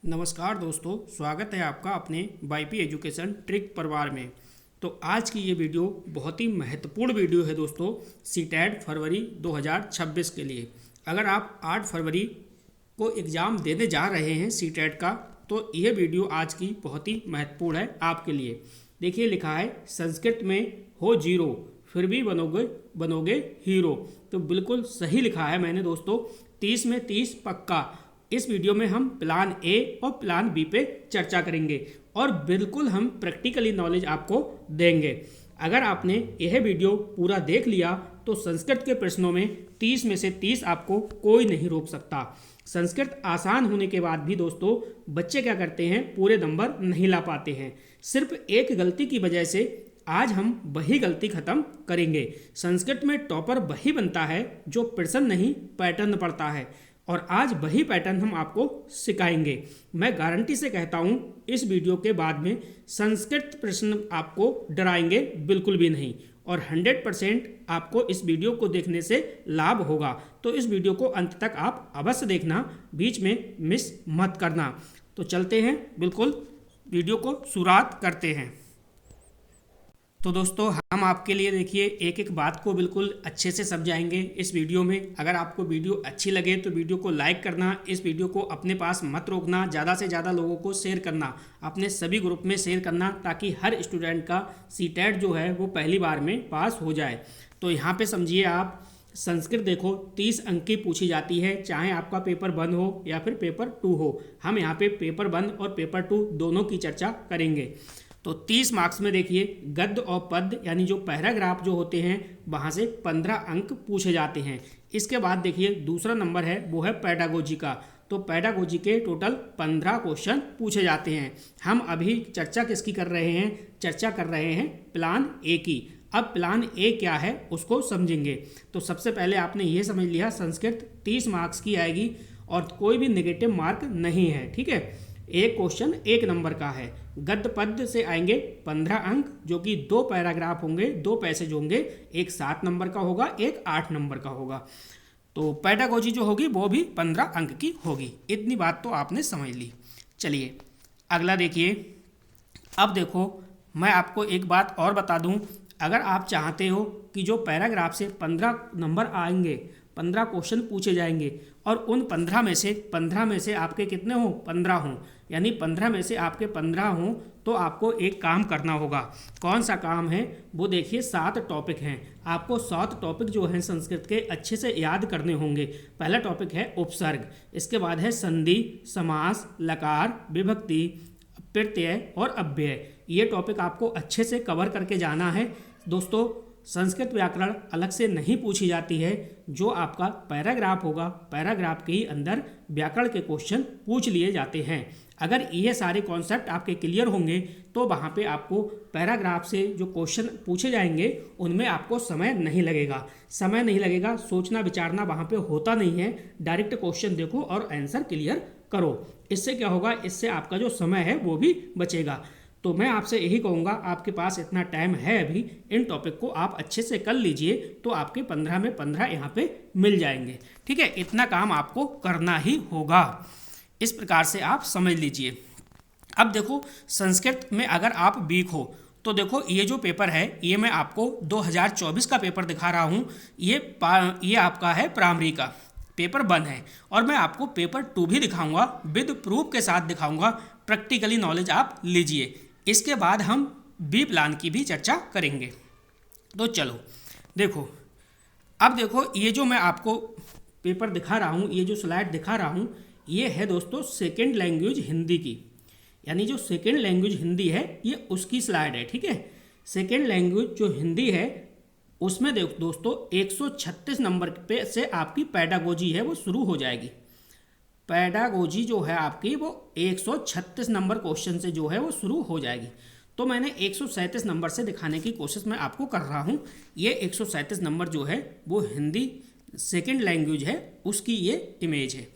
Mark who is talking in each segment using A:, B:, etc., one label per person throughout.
A: नमस्कार दोस्तों, स्वागत है आपका अपने वाईपी एजुकेशन ट्रिक परिवार में। तो आज की ये वीडियो बहुत ही महत्वपूर्ण वीडियो है दोस्तों, सीटेट फरवरी 2026 के लिए। अगर आप 8 फरवरी को एग्ज़ाम देने जा रहे हैं सीटेट का, तो ये वीडियो आज की बहुत ही महत्वपूर्ण है आपके लिए। देखिए लिखा है, संस्कृत में हो जीरो फिर भी बनोगे बनोगे हीरो। तो बिल्कुल सही लिखा है मैंने दोस्तों, 30 में 30 पक्का। इस वीडियो में हम प्लान ए और प्लान बी पे चर्चा करेंगे और बिल्कुल हम प्रैक्टिकली नॉलेज आपको देंगे। अगर आपने यह वीडियो पूरा देख लिया तो संस्कृत के प्रश्नों में 30 में से 30 आपको कोई नहीं रोक सकता। संस्कृत आसान होने के बाद भी दोस्तों बच्चे क्या करते हैं, पूरे नंबर नहीं ला पाते हैं। सिर्फ एक गलती की वजह से आज हम वही गलती खत्म करेंगे। संस्कृत में टॉपर वही बनता है जो प्रश्न नहीं पैटर्न पढ़ता है, और आज वही पैटर्न हम आपको सिखाएंगे। मैं गारंटी से कहता हूँ इस वीडियो के बाद में संस्कृत प्रश्न आपको डराएंगे बिल्कुल भी नहीं, और 100% आपको इस वीडियो को देखने से लाभ होगा। तो इस वीडियो को अंत तक आप अवश्य देखना, बीच में मिस मत करना। तो चलते हैं, बिल्कुल वीडियो को शुरुआत करते हैं। तो दोस्तों हम आपके लिए देखिए एक एक बात को बिल्कुल अच्छे से समझाएंगे इस वीडियो में। अगर आपको वीडियो अच्छी लगे तो वीडियो को लाइक करना, इस वीडियो को अपने पास मत रोकना, ज़्यादा से ज़्यादा लोगों को शेयर करना, अपने सभी ग्रुप में शेयर करना, ताकि हर स्टूडेंट का सीटेट जो है वो पहली बार में पास हो जाए। तो यहाँ पे समझिए आप, संस्कृत देखो 30 अंक की पूछी जाती है, चाहे आपका पेपर 1 हो या फिर पेपर 2 हो। हम यहाँ पे पेपर 1 और पेपर 2 दोनों की चर्चा करेंगे। तो 30 मार्क्स में देखिए गद्य और पद्य यानी जो पैराग्राफ जो होते हैं वहाँ से 15 अंक पूछे जाते हैं। इसके बाद देखिए दूसरा नंबर है वो है पेडागोजी का। तो पेडागोजी के टोटल 15 क्वेश्चन पूछे जाते हैं। हम अभी चर्चा किसकी कर रहे हैं, चर्चा कर रहे हैं प्लान ए की। अब प्लान ए क्या है उसको समझेंगे। तो सबसे पहले आपने ये समझ लिया संस्कृत 30 मार्क्स की आएगी और कोई भी नेगेटिव मार्क नहीं है, ठीक है। एक क्वेश्चन 1 नंबर का है। गद्य पद्य से आएंगे 15 अंक, जो कि 2 पैराग्राफ होंगे, 2 पैसेज होंगे, एक 7 नंबर का होगा, एक 8 नंबर का होगा। तो पेडागोजी जो होगी वो भी 15 अंक की होगी। इतनी बात तो आपने समझ ली। चलिए अगला देखिए। अब देखो मैं आपको एक बात और बता दूं, अगर आप चाहते हो कि जो पैराग्राफ से 15 नंबर आएंगे, 15 क्वेश्चन पूछे जाएंगे और उन 15 में से आपके कितने हों, 15 हों, यानी 15 में से आपके 15 हों, तो आपको एक काम करना होगा। कौन सा काम है वो देखिए, 7 टॉपिक हैं। आपको 7 टॉपिक जो हैं संस्कृत के अच्छे से याद करने होंगे। पहला टॉपिक है उपसर्ग, इसके बाद है संधि, समास, लकार, विभक्ति, प्रत्यय और अव्यय। ये टॉपिक आपको अच्छे से कवर करके जाना है दोस्तों। संस्कृत व्याकरण अलग से नहीं पूछी जाती है, जो आपका पैराग्राफ होगा पैराग्राफ के ही अंदर व्याकरण के क्वेश्चन पूछ लिए जाते हैं। अगर ये सारे कॉन्सेप्ट आपके क्लियर होंगे तो वहाँ पे आपको पैराग्राफ से जो क्वेश्चन पूछे जाएंगे उनमें आपको समय नहीं लगेगा, सोचना विचारना वहाँ पे होता नहीं है। डायरेक्ट क्वेश्चन देखो और आंसर क्लियर करो। इससे क्या होगा, इससे आपका जो समय है वो भी बचेगा। तो मैं आपसे यही कहूँगा, आपके पास इतना टाइम है अभी, इन टॉपिक को आप अच्छे से कर लीजिए तो आपके 15 में 15 यहाँ पे मिल जाएंगे, ठीक है। इतना काम आपको करना ही होगा, इस प्रकार से आप समझ लीजिए। अब देखो संस्कृत में अगर आप वीक हो तो देखो ये जो पेपर है ये मैं आपको 2024 का पेपर दिखा रहा हूँ। ये आपका है प्राइमरी का पेपर 1 है, और मैं आपको पेपर 2 भी दिखाऊंगा, विद प्रूफ के साथ दिखाऊंगा। प्रैक्टिकली नॉलेज आप लीजिए। इसके बाद हम बी प्लान की भी चर्चा करेंगे। तो चलो देखो, अब देखो ये जो मैं आपको पेपर दिखा रहा हूँ, ये जो स्लाइड दिखा रहा हूँ, ये है दोस्तों सेकेंड लैंग्वेज हिंदी की। यानी जो सेकेंड लैंग्वेज हिंदी है ये उसकी स्लाइड है, ठीक है। सेकेंड लैंग्वेज जो हिंदी है उसमें देखो दोस्तों 136 नंबर पे से आपकी पेडागोजी है वो शुरू हो जाएगी। पेडागोजी जो है आपकी वो 136 नंबर क्वेश्चन से जो है वो शुरू हो जाएगी। तो मैंने 137 नंबर से दिखाने की कोशिश मैं आपको कर रहा हूँ। ये 137 नंबर जो है वो हिंदी सेकंड लैंग्वेज है, उसकी ये इमेज है।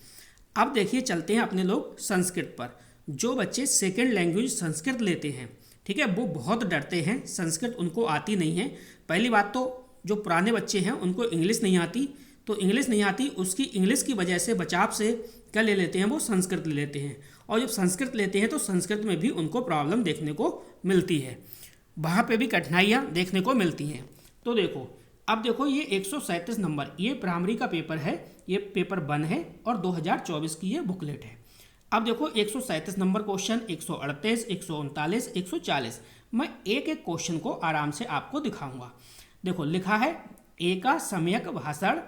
A: अब देखिए चलते हैं अपने लोग संस्कृत पर। जो बच्चे सेकंड लैंग्वेज संस्कृत लेते हैं, ठीक है, वो बहुत डरते हैं, संस्कृत उनको आती नहीं है। पहली बात तो जो पुराने बच्चे हैं उनको इंग्लिश नहीं आती, तो इंग्लिश नहीं आती, उसकी इंग्लिश की वजह से बचाव से क्या ले लेते हैं, वो संस्कृत ले लेते हैं। और जब संस्कृत लेते हैं तो संस्कृत में भी उनको प्रॉब्लम देखने को मिलती है, वहाँ पे भी कठिनाइयाँ देखने को मिलती हैं। तो देखो, अब देखो ये 137 नंबर ये प्राइमरी का पेपर है, ये पेपर 1 है और 2024 की ये बुकलेट है। अब देखो 137 नंबर क्वेश्चन, 138, 139, 140, मैं एक एक क्वेश्चन को आराम से आपको दिखाऊंगा। देखो लिखा है एका सम्यक भाषण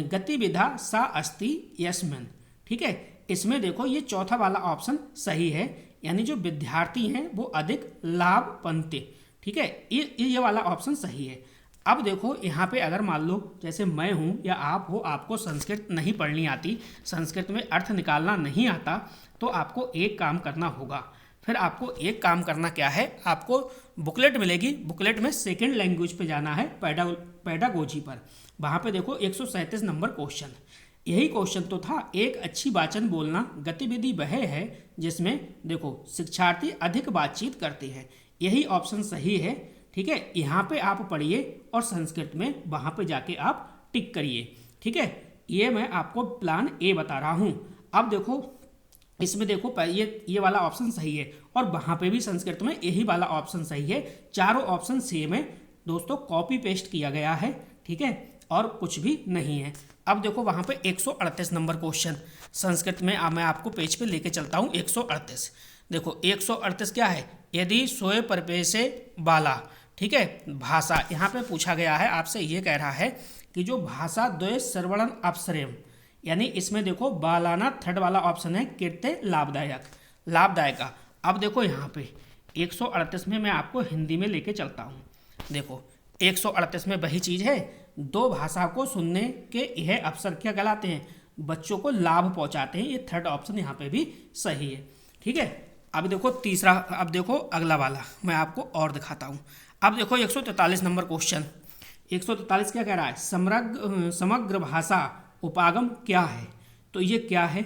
A: गतिविधा सा अस्ति यस्मिन्, ठीक है। इसमें देखो ये चौथा वाला ऑप्शन सही है, यानी जो विद्यार्थी हैं वो अधिक लाभ पाते, ठीक है, ये वाला ऑप्शन सही है। अब देखो यहाँ पे अगर मान लो जैसे मैं हूँ या आप हो, आपको संस्कृत नहीं पढ़नी आती, संस्कृत में अर्थ निकालना नहीं आता, तो आपको एक काम करना होगा। फिर आपको एक काम करना क्या है, आपको बुकलेट मिलेगी, बुकलेट में सेकंड लैंग्वेज पे जाना है, पेडागोजी पर। वहाँ पे देखो 137 नंबर क्वेश्चन, यही क्वेश्चन तो था, एक अच्छी वाचन बोलना गतिविधि वह है जिसमें देखो शिक्षार्थी अधिक बातचीत करते हैं, यही ऑप्शन सही है, ठीक है। यहाँ पे आप पढ़िए और संस्कृत में वहाँ पे जाके आप टिक करिए, ठीक है। ये मैं आपको प्लान ए बता रहा हूँ। अब देखो इसमें देखो ये वाला ऑप्शन सही है और वहाँ पे भी संस्कृत में यही वाला ऑप्शन सही है। चारों ऑप्शन सेम है दोस्तों, कॉपी पेस्ट किया गया है, ठीक है, और कुछ भी नहीं है। अब देखो वहाँ पे 138 नंबर क्वेश्चन संस्कृत में मैं आपको पेज पे लेके चलता हूँ। 138 देखो 138 क्या है, यदि सोए परपेशे बाला, ठीक है, भाषा यहाँ पे पूछा गया है आपसे, ये कह रहा है कि जो भाषा द्वय श्रवणन अवसरेम, यानी इसमें देखो बालाना थर्ड वाला ऑप्शन है, कीर्ते लाभदायक का। अब देखो यहाँ पे 138 में मैं आपको हिंदी में लेके चलता हूँ। देखो 138 में वही चीज़ है, दो भाषा को सुनने के यह अवसर क्या कहलाते हैं, बच्चों को लाभ पहुँचाते हैं, ये थर्ड ऑप्शन यहाँ पे भी सही है, ठीक है। अब देखो तीसरा, अब देखो अगला वाला मैं आपको और दिखाता हूँ। अब देखो 143 नंबर क्वेश्चन, 143 क्या कह रहा है, समग्र भाषा उपागम क्या है, तो ये क्या है।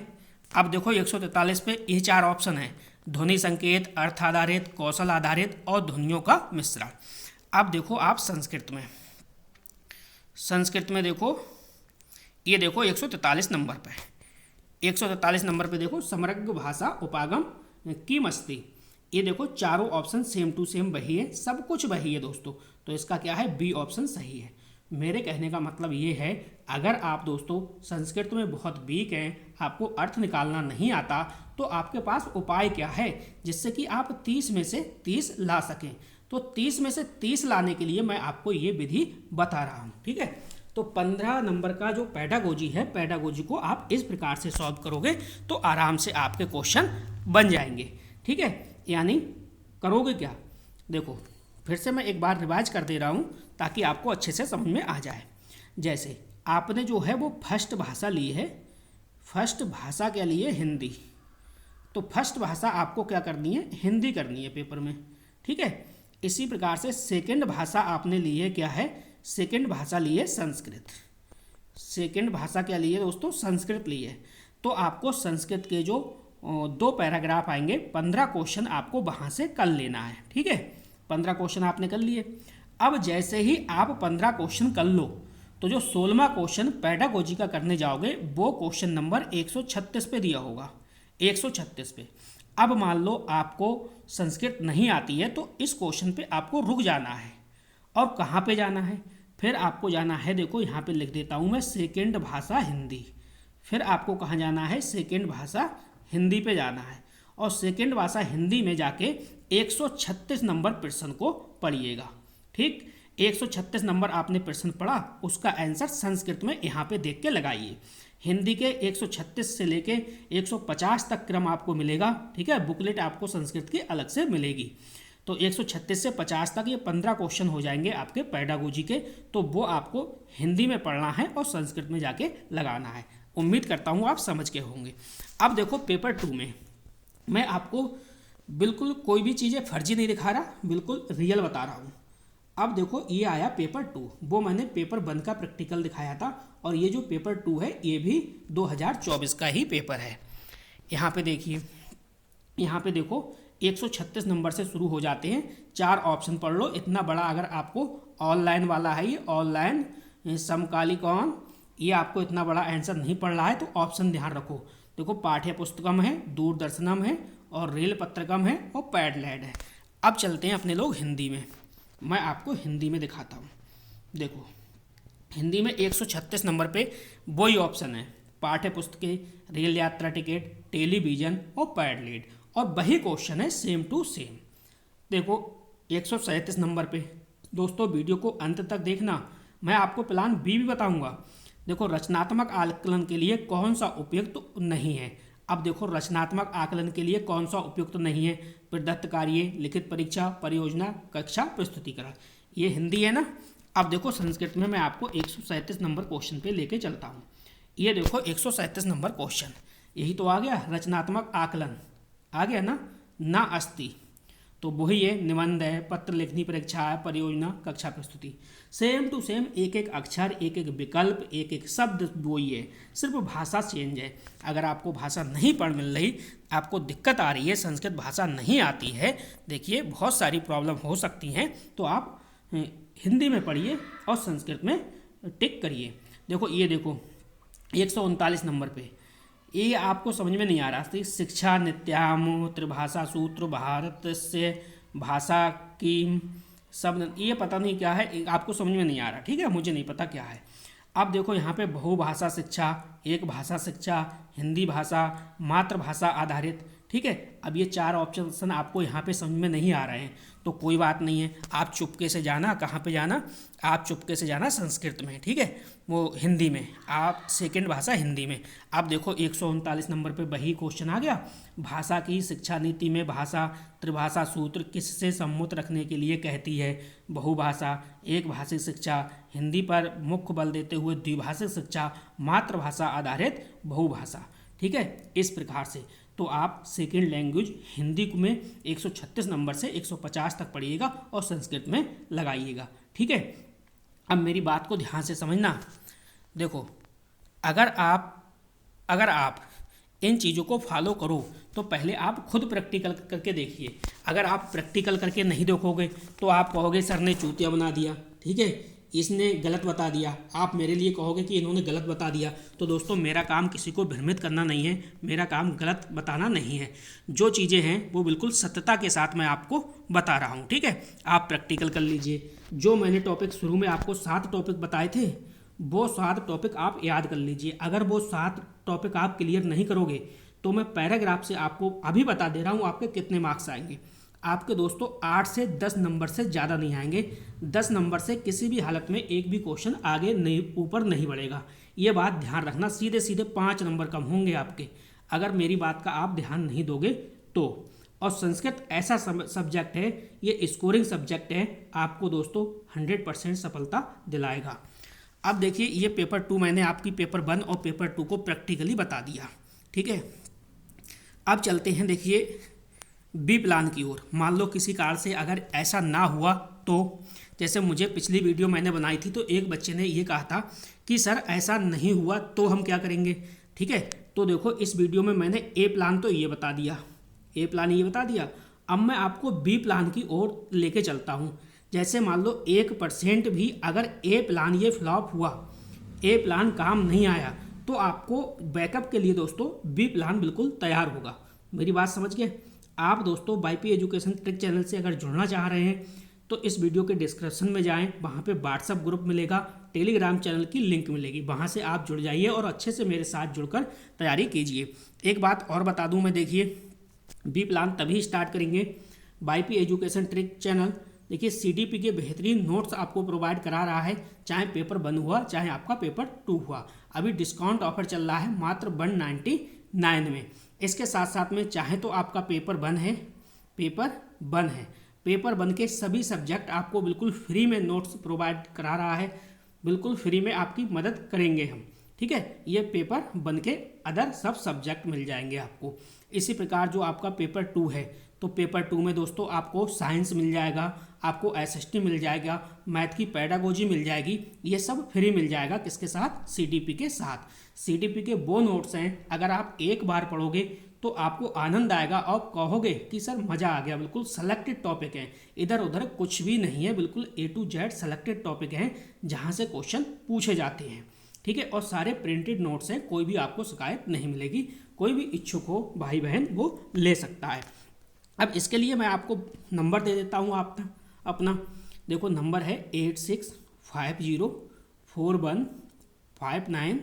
A: अब देखो 143 पे ये चार ऑप्शन है, ध्वनि संकेत, अर्थ आधारित, कौशल आधारित और ध्वनियों का मिश्रण। अब देखो आप संस्कृत में देखो, ये देखो 143 नंबर पे, 143 नंबर पे देखो समग्र भाषा उपागम की मस्ती, ये देखो चारों ऑप्शन सेम टू सेम वही है, सब कुछ वही है दोस्तों, तो इसका क्या है, बी ऑप्शन सही है। मेरे कहने का मतलब ये है, अगर आप दोस्तों संस्कृत में बहुत वीक हैं, आपको अर्थ निकालना नहीं आता, तो आपके पास उपाय क्या है जिससे कि आप 30 में से 30 ला सकें। तो 30 में से 30 लाने के लिए मैं आपको ये विधि बता रहा हूँ, ठीक है। तो 15 नंबर का जो पेडागोजी है, पेडागोजी को आप इस प्रकार से सॉल्व करोगे तो आराम से आपके क्वेश्चन बन जाएंगे, ठीक है। यानी करोगे क्या, देखो फिर से मैं एक बार रिवाइज कर दे रहा हूँ ताकि आपको अच्छे से समझ में आ जाए। जैसे आपने जो है वो फर्स्ट भाषा ली है, फर्स्ट भाषा क्या ली है, हिंदी, तो फर्स्ट भाषा आपको क्या करनी है, हिंदी करनी है पेपर में, ठीक है। इसी प्रकार से सेकंड भाषा आपने ली है, क्या है, सेकंड भाषा ली है संस्कृत, सेकंड भाषा क्या ली है दोस्तों, संस्कृत ली है। तो आपको संस्कृत के जो 2 पैराग्राफ आएंगे, 15 क्वेश्चन आपको वहाँ से कर लेना है, ठीक है। 15 क्वेश्चन आपने कर लिए। अब जैसे ही आप 15 क्वेश्चन कर लो तो जो 16वां क्वेश्चन पेडागोजी का करने जाओगे वो क्वेश्चन नंबर 136 पे दिया होगा, 136 पे। अब मान लो आपको संस्कृत नहीं आती है तो इस क्वेश्चन पे आपको रुक जाना है, और कहाँ पे जाना है, फिर आपको जाना है, देखो यहाँ पे लिख देता हूँ मैं, सेकंड भाषा हिंदी। फिर आपको कहाँ जाना है, सेकंड भाषा हिंदी पे जाना है, और सेकंड भाषा हिंदी में जाके 136 नंबर प्रश्न को पढ़िएगा, ठीक। 136 नंबर आपने प्रश्न पढ़ा, उसका आंसर संस्कृत में यहाँ पे देख के लगाइए। हिंदी के 136 से लेके 150 तक क्रम आपको मिलेगा, ठीक है। बुकलेट आपको संस्कृत की अलग से मिलेगी। तो 136 से 50 तक ये 15 क्वेश्चन हो जाएंगे आपके पेडागोजी के, तो वो आपको हिंदी में पढ़ना है और संस्कृत में जाके लगाना है। उम्मीद करता हूँ आप समझ के होंगे। अब देखो पेपर 2 में मैं आपको बिल्कुल कोई भी चीज़ें फर्जी नहीं दिखा रहा, बिल्कुल रियल बता रहा हूँ। अब देखो ये आया पेपर 2, वो मैंने पेपर 1 का प्रैक्टिकल दिखाया था, और ये जो पेपर 2 है ये भी 2024 का ही पेपर है। यहाँ पे देखिए, यहाँ पे देखो 136 नंबर से शुरू हो जाते हैं, 4 ऑप्शन पढ़ लो। इतना बड़ा अगर आपको ऑनलाइन वाला है, ये ऑनलाइन समकालिकन ये आपको इतना बड़ा आंसर नहीं पड़ रहा है तो ऑप्शन ध्यान रखो। देखो पाठ्य पुस्तकम है, दूरदर्शनम है और रेल पत्रकम है और पैडलैंड है। अब चलते हैं अपने लोग हिंदी में। मैं आपको हिंदी में दिखाता हूँ। देखो हिंदी में 136 नंबर पे वही ऑप्शन है, पाठ्य पुस्तकें, रेल यात्रा टिकट, टेलीविज़न और पैडलेट, और वही क्वेश्चन है सेम टू सेम। देखो 137 नंबर पे दोस्तों वीडियो को अंत तक देखना, मैं आपको प्लान बी भी बताऊंगा। देखो रचनात्मक आकलन के लिए कौन सा उपयुक्त नहीं है। अब देखो रचनात्मक आकलन के लिए कौन सा उपयुक्त नहीं है, प्रदत्त कार्य, लिखित परीक्षा, परियोजना, कक्षा प्रस्तुतिकरण, ये हिंदी है ना। अब देखो संस्कृत में मैं आपको 137 नंबर क्वेश्चन पे लेके चलता हूँ। ये देखो 137 नंबर क्वेश्चन, यही तो आ गया, रचनात्मक आकलन आ गया ना अस्ति, तो वही है, निबंध है, पत्र लेखनी परीक्षा है, परियोजना, कक्षा प्रस्तुति, सेम टू सेम, एक एक अक्षर, एक एक विकल्प, एक एक शब्द वही है, सिर्फ भाषा चेंज है। अगर आपको भाषा नहीं पढ़ मिल रही, आपको दिक्कत आ रही है, संस्कृत भाषा नहीं आती है, देखिए बहुत सारी प्रॉब्लम हो सकती हैं, तो आप हिंदी में पढ़िए और संस्कृत में टिक करिए। देखो ये देखो 139 नंबर पे, ये आपको समझ में नहीं आ रहा थी, शिक्षा नित्याम, त्रिभाषा सूत्र, भारत से भाषा की शब्द, ये पता नहीं क्या है, आपको समझ में नहीं आ रहा, ठीक है, मुझे नहीं पता क्या है। अब देखो यहाँ पे बहुभाषा शिक्षा, एक भाषा शिक्षा, हिंदी भाषा, मातृभाषा आधारित, ठीक है। अब ये 4 ऑप्शन आपको यहाँ पे समझ में नहीं आ रहे हैं तो कोई बात नहीं है, आप चुपके से जाना, कहाँ पे जाना, आप चुपके से जाना संस्कृत में, ठीक है, वो हिंदी में, आप सेकंड भाषा हिंदी में। अब देखो 139 नंबर पे वही क्वेश्चन आ गया, भाषा की शिक्षा नीति में भाषा त्रिभाषा सूत्र किससे सम्मत रखने के लिए कहती है, बहुभाषा, एक भाषिक शिक्षा, हिंदी पर मुख्य बल देते हुए द्विभाषिक शिक्षा, मातृभाषा आधारित बहुभाषा, ठीक है। इस प्रकार से तो आप सेकेंड लैंग्वेज हिंदी में 136 नंबर से 150 तक पढ़िएगा और संस्कृत में लगाइएगा, ठीक है। अब मेरी बात को ध्यान से समझना। देखो अगर आप इन चीज़ों को फॉलो करो तो पहले आप खुद प्रैक्टिकल करके देखिए। अगर आप प्रैक्टिकल करके नहीं देखोगे तो आप कहोगे सर ने चूतिया बना दिया, ठीक है, इसने गलत बता दिया, आप मेरे लिए कहोगे कि इन्होंने गलत बता दिया। तो दोस्तों मेरा काम किसी को भ्रमित करना नहीं है, मेरा काम गलत बताना नहीं है, जो चीज़ें हैं वो बिल्कुल सत्यता के साथ मैं आपको बता रहा हूँ, ठीक है। आप प्रैक्टिकल कर लीजिए। जो मैंने टॉपिक शुरू में आपको 7 टॉपिक बताए थे, वो 7 टॉपिक आप याद कर लीजिए। अगर वो 7 टॉपिक आप क्लियर नहीं करोगे तो मैं पैराग्राफ से आपको अभी बता दे रहा हूँ आपके कितने मार्क्स आएंगे। आपके दोस्तों 8 से 10 नंबर से ज़्यादा नहीं आएंगे। 10 नंबर से किसी भी हालत में एक भी क्वेश्चन आगे नहीं, ऊपर नहीं बढ़ेगा, ये बात ध्यान रखना। सीधे सीधे 5 नंबर कम होंगे आपके, अगर मेरी बात का आप ध्यान नहीं दोगे तो। और संस्कृत ऐसा सब्जेक्ट है, ये स्कोरिंग सब्जेक्ट है, आपको दोस्तों 100% सफलता दिलाएगा। अब देखिए ये पेपर 2 मैंने आपकी पेपर 1 और पेपर 2 को प्रैक्टिकली बता दिया, ठीक है। अब चलते हैं देखिए बी प्लान की ओर। मान लो किसी कारण से अगर ऐसा ना हुआ तो, जैसे मुझे पिछली वीडियो मैंने बनाई थी तो एक बच्चे ने ये कहा था कि सर ऐसा नहीं हुआ तो हम क्या करेंगे, ठीक है। तो देखो इस वीडियो में मैंने ए प्लान तो ये बता दिया, ए प्लान ये बता दिया। अब मैं आपको बी प्लान की ओर लेके चलता हूँ। जैसे मान लो 1% भी अगर ए प्लान ये फ्लॉप हुआ, ए प्लान काम नहीं आया, तो आपको बैकअप के लिए दोस्तों बी प्लान बिल्कुल तैयार होगा। मेरी बात समझ गए आप दोस्तों। वाईपी एजुकेशन ट्रिक चैनल से अगर जुड़ना चाह रहे हैं तो इस वीडियो के डिस्क्रिप्शन में जाएं, वहाँ पे व्हाट्सअप ग्रुप मिलेगा, टेलीग्राम चैनल की लिंक मिलेगी, वहाँ से आप जुड़ जाइए और अच्छे से मेरे साथ जुड़कर तैयारी कीजिए। एक बात और बता दूँ मैं, देखिए बी प्लान तभी स्टार्ट करेंगे वाईपी एजुकेशन ट्रिक चैनल। देखिए सीडीपी के बेहतरीन नोट्स आपको प्रोवाइड करा रहा है, चाहे पेपर 1 हुआ चाहे आपका पेपर 2 हुआ। अभी डिस्काउंट ऑफर चल रहा है मात्र 199 में। इसके साथ साथ में चाहे तो आपका पेपर 1 है, पेपर 1 के सभी सब्जेक्ट आपको बिल्कुल फ्री में नोट्स प्रोवाइड करा रहा है, बिल्कुल फ्री में आपकी मदद करेंगे हम, ठीक है। ये पेपर 1 के अदर सब सब्जेक्ट मिल जाएंगे आपको। इसी प्रकार जो आपका पेपर 2 है, तो पेपर 2 में दोस्तों आपको साइंस मिल जाएगा, आपको एसएसटी मिल जाएगा, मैथ की पेडागोजी मिल जाएगी, ये सब फ्री मिल जाएगा। किसके साथ? सीडीपी के साथ। सीडीपी के वो नोट्स हैं, अगर आप एक बार पढ़ोगे तो आपको आनंद आएगा और कहोगे कि सर मज़ा आ गया। बिल्कुल सेलेक्टेड टॉपिक हैं, इधर उधर कुछ भी नहीं है, बिल्कुल A to Z selected topic हैं जहाँ से क्वेश्चन पूछे जाते हैं, ठीक है, और सारे प्रिंटेड नोट्स हैं, कोई भी आपको शिकायत नहीं मिलेगी। कोई भी इच्छुक हो भाई बहन वो ले सकता है। अब इसके लिए मैं आपको नंबर दे देता हूँ अपना देखो, नंबर है 86504159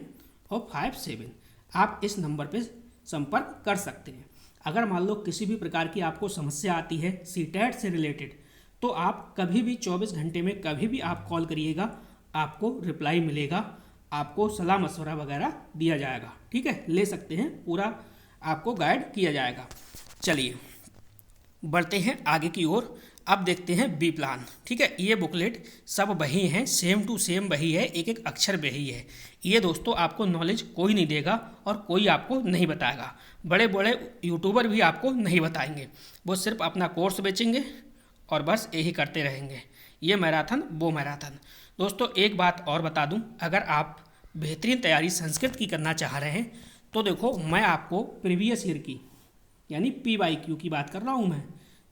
A: और 57। आप इस नंबर पे संपर्क कर सकते हैं। अगर मान लो किसी भी प्रकार की आपको समस्या आती है सीटेट से रिलेटेड, तो आप कभी भी 24 घंटे में कभी भी आप कॉल करिएगा, आपको रिप्लाई मिलेगा, आपको सलाह मशवरा वगैरह दिया जाएगा। ठीक है, ले सकते हैं, पूरा आपको गाइड किया जाएगा। चलिए बढ़ते हैं आगे की ओर। अब देखते हैं बी प्लान। ठीक है, ये बुकलेट सब वही हैं, सेम टू सेम वही है, एक एक अक्षर वही है। ये दोस्तों आपको नॉलेज कोई नहीं देगा और कोई आपको नहीं बताएगा। बड़े बड़े यूट्यूबर भी आपको नहीं बताएंगे, वो सिर्फ अपना कोर्स बेचेंगे और बस यही करते रहेंगे, ये मैराथन वो मैराथन। दोस्तों एक बात और बता दूं, अगर आप बेहतरीन तैयारी संस्कृत की करना चाह रहे हैं तो देखो, मैं आपको प्रीवियस ईयर की यानी PYQ की बात कर रहा हूँ मैं।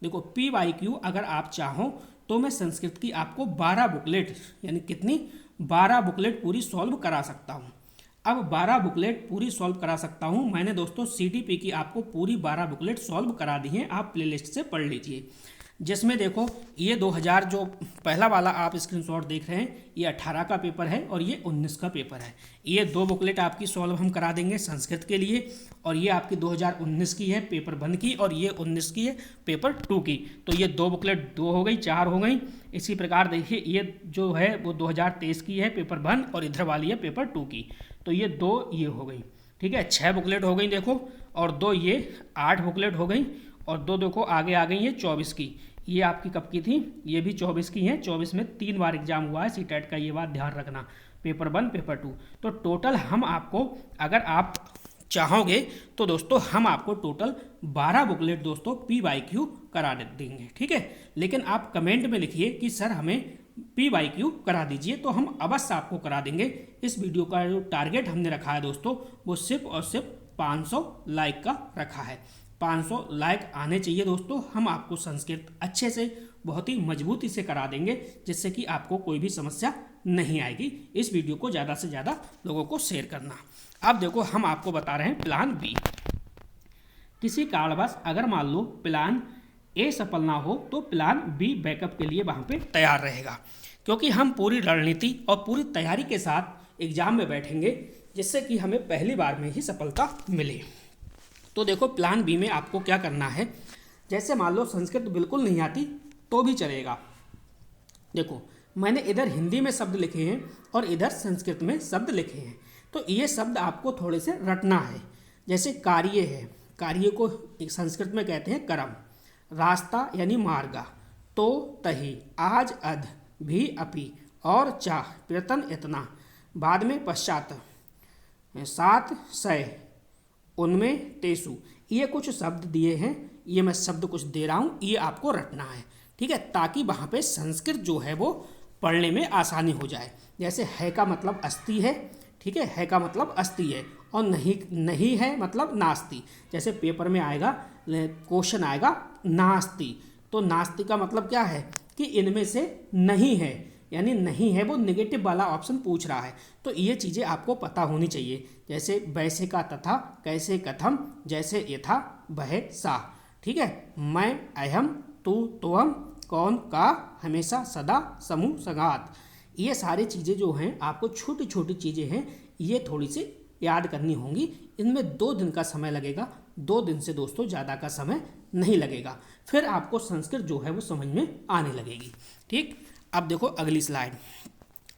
A: देखो PYQ अगर आप चाहो तो मैं संस्कृत की आपको 12 बुकलेट यानी कितनी 12 बुकलेट पूरी सॉल्व करा सकता हूँ। अब 12 बुकलेट पूरी सॉल्व करा सकता हूँ मैंने दोस्तों CTP की आपको पूरी 12 बुकलेट सॉल्व करा दी हैं, आप प्लेलिस्ट से पढ़ लीजिए। जिसमें देखो ये 2000 जो पहला वाला आप स्क्रीनशॉट देख रहे हैं, ये 18 का पेपर है और ये 19 का पेपर है। ये 2 बुकलेट आपकी सॉल्व हम करा देंगे संस्कृत के लिए, और ये आपकी 2019 की है पेपर 1 की, और ये 19 की है पेपर 2 की। तो ये 2 बुकलेट 2 हो गई, 4 हो गई। इसी प्रकार देखिए ये जो है वो 2023 की है पेपर 1, और इधर वाली है पेपर 2 की। तो ये 2 ये हो गई। ठीक है, 6 बुकलेट हो गई देखो, और 2 ये 8 बुकलेट हो गई, और 2 देखो आगे आ गई है 24 की। ये आपकी कब की थी, ये भी 24 की है। 24 में 3 बार एग्जाम हुआ है सीटेट का, ये बात ध्यान रखना, पेपर 1 पेपर 2। तो टोटल हम आपको, अगर आप चाहोगे तो दोस्तों हम आपको टोटल 12 बुकलेट दोस्तों PYQ करा देंगे। ठीक है, लेकिन आप कमेंट में लिखिए कि सर हमें PYQ करा दीजिए, तो हम अवश्य आपको करा देंगे। इस वीडियो का जो टारगेट हमने रखा है दोस्तों, वो सिर्फ और सिर्फ 500 लाइक का रखा है। 500 लाइक आने चाहिए दोस्तों, हम आपको संस्कृत अच्छे से बहुत ही मजबूती से करा देंगे, जिससे कि आपको कोई भी समस्या नहीं आएगी। इस वीडियो को ज़्यादा से ज़्यादा लोगों को शेयर करना। अब देखो हम आपको बता रहे हैं प्लान बी। किसी कारणवश अगर मान लो प्लान ए सफल ना हो तो प्लान बी बैकअप के लिए वहाँ पे तैयार रहेगा, क्योंकि हम पूरी रणनीति और पूरी तैयारी के साथ एग्जाम में बैठेंगे, जिससे कि हमें पहली बार में ही सफलता मिले। तो देखो प्लान बी में आपको क्या करना है, जैसे मान लो संस्कृत बिल्कुल नहीं आती तो भी चलेगा। देखो मैंने इधर हिंदी में शब्द लिखे हैं और इधर संस्कृत में शब्द लिखे हैं, तो ये शब्द आपको थोड़े से रटना है। जैसे कार्य है, कार्य को संस्कृत में कहते हैं कर्म। रास्ता यानी मार्गा, तो तही, आज अध, भी अपी, और चाह, प्रतन इतना, बाद में पश्चात, सात सय, उनमें तेसु। ये कुछ शब्द दिए हैं, ये मैं शब्द कुछ दे रहा हूँ, ये आपको रटना है। ठीक है, ताकि वहाँ पे संस्कृत जो है वो पढ़ने में आसानी हो जाए। जैसे है का मतलब अस्थि है, ठीक है, है का मतलब अस्थि है, और नहीं नहीं है मतलब नास्ति। जैसे पेपर में आएगा क्वेश्चन आएगा नास्ति, तो नास्ति का मतलब क्या है कि इनमें से नहीं है, यानी नहीं है, वो नेगेटिव वाला ऑप्शन पूछ रहा है। तो ये चीज़ें आपको पता होनी चाहिए। जैसे वैसे का तथा, कैसे कथम, जैसे यथा वह सा। ठीक है, मैं अहम, तू तुम, कौन का, हमेशा सदा, समूह संगात। ये सारी चीज़ें जो हैं आपको छोटी छोटी चीज़ें हैं, ये थोड़ी सी याद करनी होंगी। इनमें 2 दिन का समय लगेगा, 2 दिन से दोस्तों ज़्यादा का समय नहीं लगेगा, फिर आपको संस्कृत जो है वो समझ में आने लगेगी। ठीक, अब देखो अगली स्लाइड।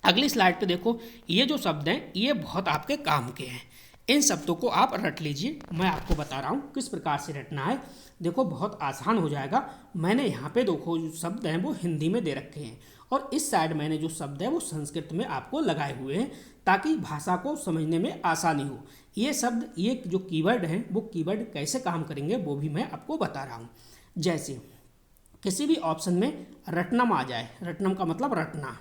A: अगली स्लाइड पे देखो, ये जो शब्द हैं ये बहुत आपके काम के हैं। इन शब्दों को आप रट लीजिए, मैं आपको बता रहा हूँ किस प्रकार से रटना है। देखो बहुत आसान हो जाएगा। मैंने यहाँ पे देखो जो शब्द हैं वो हिंदी में दे रखे हैं, और इस साइड मैंने जो शब्द है वो संस्कृत में आपको लगाए हुए हैं, ताकि भाषा को समझने में आसानी हो। ये शब्द, ये जो कीवर्ड हैं वो कीवर्ड कैसे काम करेंगे वो भी मैं आपको बता रहा हूँ। जैसे किसी भी ऑप्शन में रटनम आ जाए, रटनम का मतलब रटना,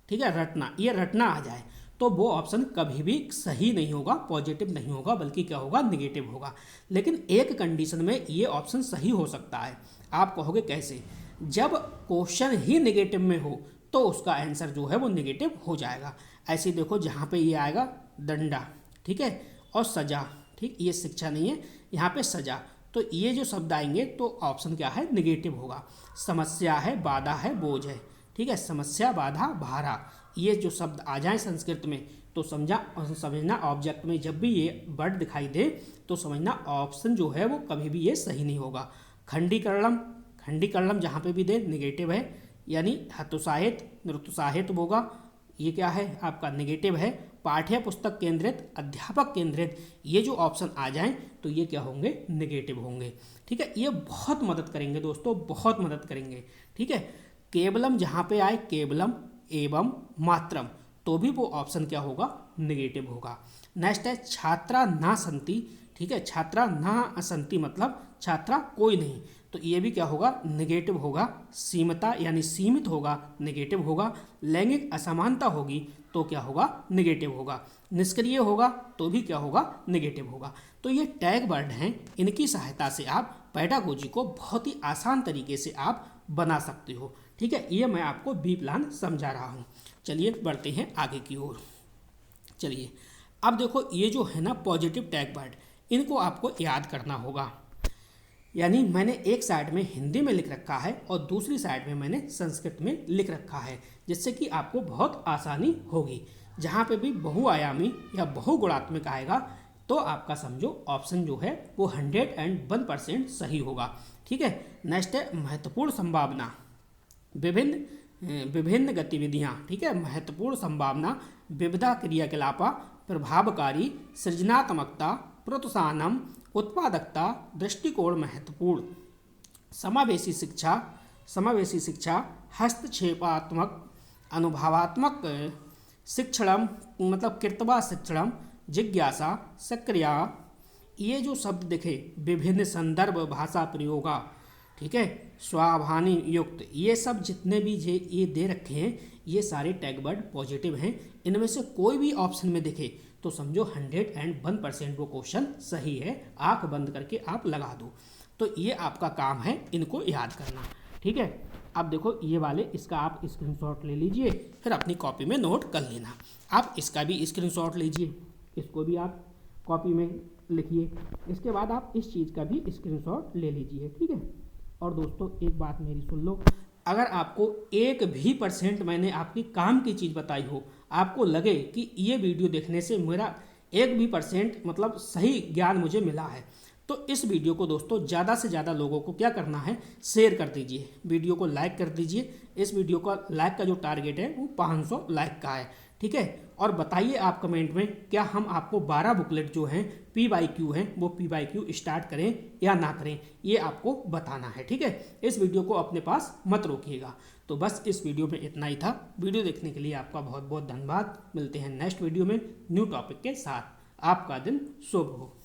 A: ठीक है, रटना, ये रटना आ जाए तो वो ऑप्शन कभी भी सही नहीं होगा, पॉजिटिव नहीं होगा, बल्कि क्या होगा, निगेटिव होगा। लेकिन एक कंडीशन में ये ऑप्शन सही हो सकता है। आप कहोगे कैसे? जब क्वेश्चन ही निगेटिव में हो तो उसका आंसर जो है वो निगेटिव हो जाएगा। ऐसे देखो जहाँ पे ये आएगा दंडा, ठीक है, और सजा, ठीक, ये शिक्षा नहीं है, यहाँ पे सजा। तो ये जो शब्द आएंगे तो ऑप्शन क्या है, निगेटिव होगा। समस्या है, बाधा है, बोझ है, ठीक है, समस्या, बाधा, भारा, ये जो शब्द आ जाए संस्कृत में तो समझना ऑब्जेक्ट में जब भी ये वर्ड दिखाई दे तो समझना ऑप्शन जो है वो कभी भी ये सही नहीं होगा। खंडीकरणम, खंडीकरणम जहाँ पे भी दे निगेटिव है, यानी हतोत्साहित, निरुत्साहित होगा, ये क्या है आपका निगेटिव है। पाठ्य पुस्तक केंद्रित, अध्यापक केंद्रित, ये जो ऑप्शन आ जाएं तो ये क्या होंगे, निगेटिव होंगे, ठीक है। ये बहुत मदद करेंगे दोस्तों, बहुत मदद करेंगे, ठीक है। केवलम जहाँ पे आए, केवलम, एवं, मात्रम, तो भी वो ऑप्शन क्या होगा, निगेटिव होगा। नेक्स्ट है छात्रा ना संति, ठीक है, छात्रा ना असंति मतलब छात्रा कोई नहीं, तो ये भी क्या होगा, निगेटिव होगा। सीमता यानी सीमित होगा, निगेटिव होगा। लैंगिक असमानता होगी तो क्या होगा, निगेटिव होगा। निष्क्रिय होगा तो भी क्या होगा, निगेटिव होगा। तो ये टैग वर्ड हैं, इनकी सहायता से आप पेडागोजी को बहुत ही आसान तरीके से आप बना सकते हो, ठीक है। ये मैं आपको बी प्लान समझा रहा हूँ। चलिए बढ़ते हैं आगे की ओर। चलिए अब देखो ये जो है ना पॉजिटिव टैग वर्ड, इनको आपको याद करना होगा। यानी मैंने एक साइड में हिंदी में लिख रखा है और दूसरी साइड में मैंने संस्कृत में लिख रखा है, जिससे कि आपको बहुत आसानी होगी। जहाँ पे भी बहुआयामी या बहुगुणात्मक आएगा तो आपका समझो ऑप्शन जो है वो 101% सही होगा, ठीक है। नेक्स्ट है महत्वपूर्ण संभावना, विभिन्न गतिविधियाँ, ठीक है, महत्वपूर्ण संभावना, विविधा क्रियाकलापा, प्रभावकारी, सृजनात्मकता, प्रोत्साहनम, उत्पादकता, दृष्टिकोण महत्वपूर्ण, समावेशी शिक्षा, हस्तक्षेपात्मक, अनुभवात्मक शिक्षणम मतलब कृतवा शिक्षणम, जिज्ञासा, सक्रिया, ये जो शब्द देखे, विभिन्न संदर्भ भाषा प्रयोगा, ठीक है, स्वाभानी युक्त, ये सब जितने भी ये दे रखे हैं ये सारे टैग वर्ड पॉजिटिव हैं। इनमें से कोई भी ऑप्शन में दिखे तो समझो 101% वो क्वेश्चन सही है, आंख बंद करके आप लगा दो। तो ये आपका काम है इनको याद करना, ठीक है। अब देखो ये वाले, इसका आप स्क्रीनशॉट ले लीजिए, फिर अपनी कॉपी में नोट कर लेना। आप इसका भी स्क्रीनशॉट लीजिए, इसको भी आप कॉपी में लिखिए, इसके बाद आप इस चीज़ का भी स्क्रीनशॉट ले लीजिए, ठीक है। और दोस्तों एक बात मेरी सुन लो, अगर आपको 1% मैंने आपकी काम की चीज़ बताई हो, आपको लगे कि ये वीडियो देखने से मेरा 1% मतलब सही ज्ञान मुझे मिला है, तो इस वीडियो को दोस्तों ज़्यादा से ज़्यादा लोगों को क्या करना है, शेयर कर दीजिए, वीडियो को लाइक कर दीजिए। इस वीडियो का लाइक का जो टारगेट है वो 500 लाइक का है, ठीक है। और बताइए आप कमेंट में, क्या हम आपको 12 बुकलेट जो हैं PYQ हैं वो PYQ स्टार्ट करें या ना करें, ये आपको बताना है, ठीक है। इस वीडियो को अपने पास मत रोकिएगा। तो बस इस वीडियो में इतना ही था। वीडियो देखने के लिए आपका बहुत बहुत धन्यवाद। मिलते हैं नेक्स्ट वीडियो में न्यू टॉपिक के साथ। आपका दिन शुभ हो।